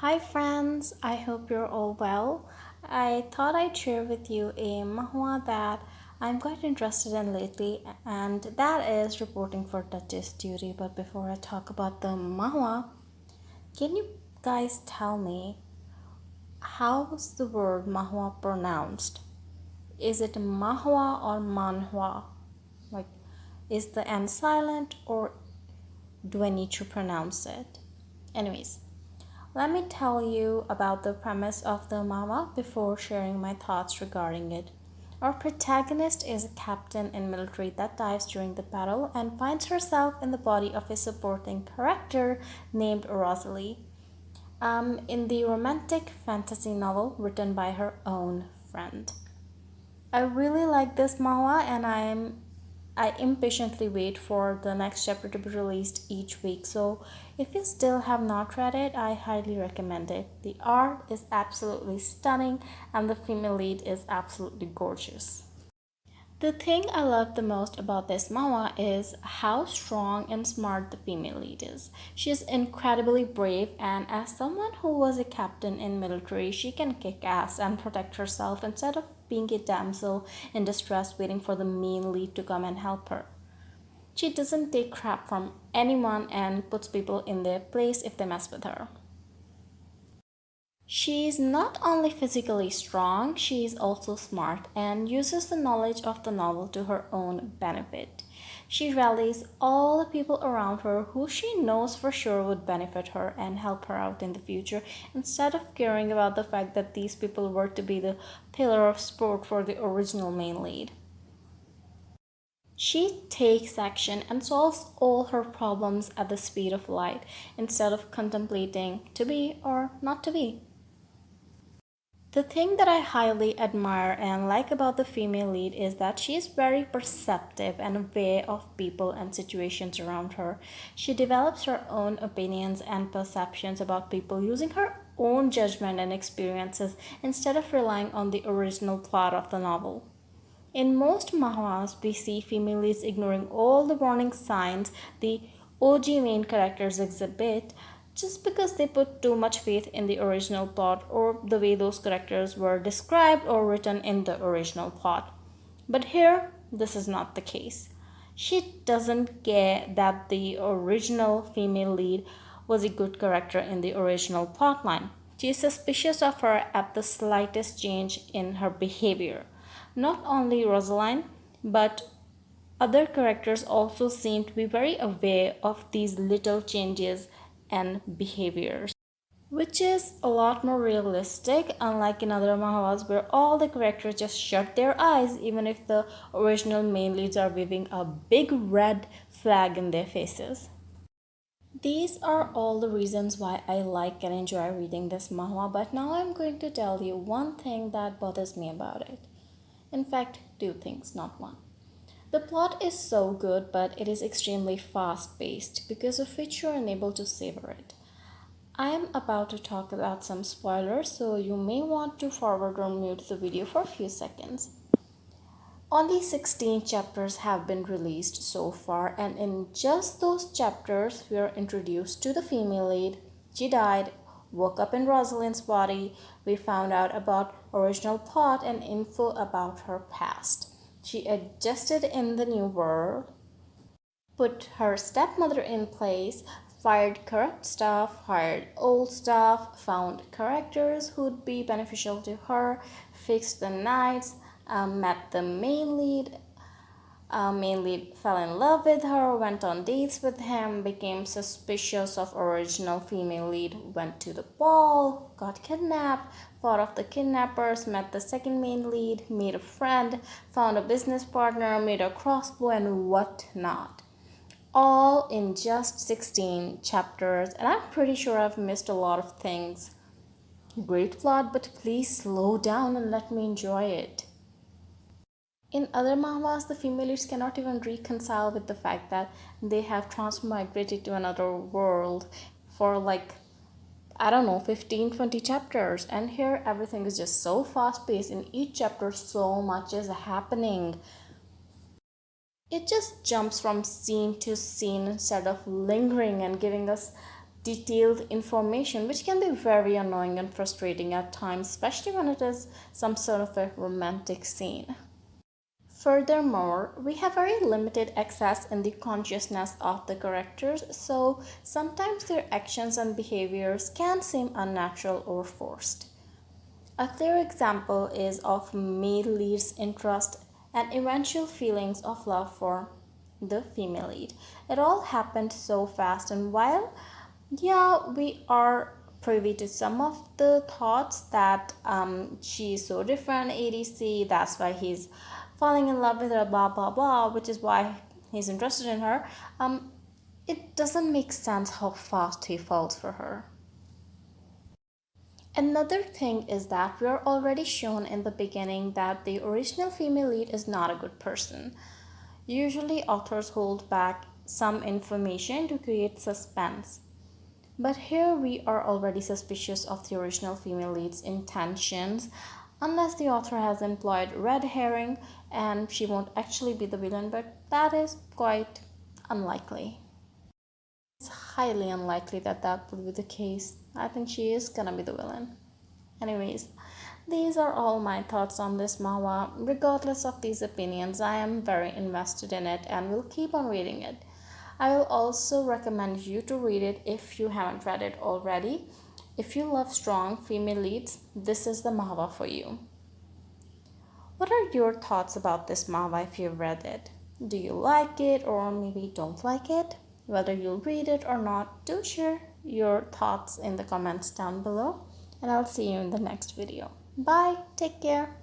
Hi friends, I hope you're all well. I thought I'd share with you a Manhwa that I'm quite interested in lately, and that is reporting for Duchess duty. But before I talk about the Manhwa, can you guys tell me how's the word Manhwa pronounced? Is it Manhwa or Manhwa? Like, is the N silent or do I need to pronounce it? Anyways, let me tell you about the premise of the manhwa before sharing my thoughts regarding it. Our protagonist is a captain in military that dies during the battle and finds herself in the body of a supporting character named Rosalie, in the romantic fantasy novel written by her own friend. I really like this manhwa and I impatiently wait for the next chapter to be released each week. So if you still have not read it, I highly recommend it. The art is absolutely stunning and the female lead is absolutely gorgeous. The thing I love the most about this manhwa is how strong and smart the female lead is. She is incredibly brave, and as someone who was a captain in military, she can kick ass and protect herself instead of being a damsel in distress waiting for the main lead to come and help her. She doesn't take crap from anyone and puts people in their place if they mess with her. She's not only physically strong, she is also smart and uses the knowledge of the novel to her own benefit. She rallies all the people around her who she knows for sure would benefit her and help her out in the future instead of caring about the fact that these people were to be the pillar of support for the original main lead. She takes action and solves all her problems at the speed of light instead of contemplating to be or not to be. The thing that I highly admire and like about the female lead is that she is very perceptive and aware of people and situations around her. She develops her own opinions and perceptions about people using her own judgment and experiences instead of relying on the original plot of the novel. In most manhwas, we see female leads ignoring all the warning signs the OG main characters exhibit just because they put too much faith in the original plot or the way those characters were described or written in the original plot. But here, this is not the case. She doesn't care that the original female lead was a good character in the original plotline. She is suspicious of her at the slightest change in her behavior. Not only Rosaline, but other characters also seem to be very aware of these little changes and behaviors, which is a lot more realistic, unlike in other manhwas where all the characters just shut their eyes even if the original main leads are waving a big red flag in their faces. These are all the reasons why I like and enjoy reading this manhwa, but now I'm going to tell you one thing that bothers me about it. In fact, two things, not one. The plot is so good, but it is extremely fast paced, because of which you are unable to savor it. I am about to talk about some spoilers, so you may want to forward or mute the video for a few seconds. Only 16 chapters have been released so far, and in just those chapters, we are introduced to the female lead. She died, woke up in Rosalind's body. We found out about original plot and info about her past. She adjusted in the new world, put her stepmother in place, fired corrupt staff, hired old staff, found characters who'd be beneficial to her, fixed the knights, met the main lead. Main lead fell in love with her, went on dates with him, became suspicious of original female lead, went to the ball, got kidnapped, fought off the kidnappers, met the second main lead, made a friend, found a business partner, made a crossbow, and whatnot, all in just 16 chapters. And I'm pretty sure I've missed a lot of things. Great plot, but please slow down and let me enjoy it. In other manhwas, the female leads cannot even reconcile with the fact that they have transmigrated to another world for like, I don't know, 15, 20 chapters. And here everything is just so fast paced. In each chapter, so much is happening. It just jumps from scene to scene instead of lingering and giving us detailed information, which can be very annoying and frustrating at times, especially when it is some sort of a romantic scene. Furthermore, we have very limited access in the consciousness of the characters, so sometimes their actions and behaviors can seem unnatural or forced. A clear example is of male lead's interest and eventual feelings of love for the female lead. It all happened so fast, and while, yeah, we are privy to some of the thoughts that she's so different, ADC, that's why he's falling in love with her, blah blah blah, which is why he's interested in her. It doesn't make sense how fast he falls for her. Another thing is that we are already shown in the beginning that the original female lead is not a good person. Usually, authors hold back some information to create suspense. But here we are already suspicious of the original female lead's intentions, unless the author has employed red herring and she won't actually be the villain, but that is quite unlikely. It's highly unlikely that that would be the case. I think she is gonna be the villain. Anyways, these are all my thoughts on this manhwa. Regardless of these opinions, I am very invested in it and will keep on reading it. I will also recommend you to read it if you haven't read it already. If you love strong female leads, this is the manhwa for you. What are your thoughts about this manhwa if you've read it? Do you like it or maybe don't like it? Whether you'll read it or not, do share your thoughts in the comments down below, and I'll see you in the next video. Bye, take care.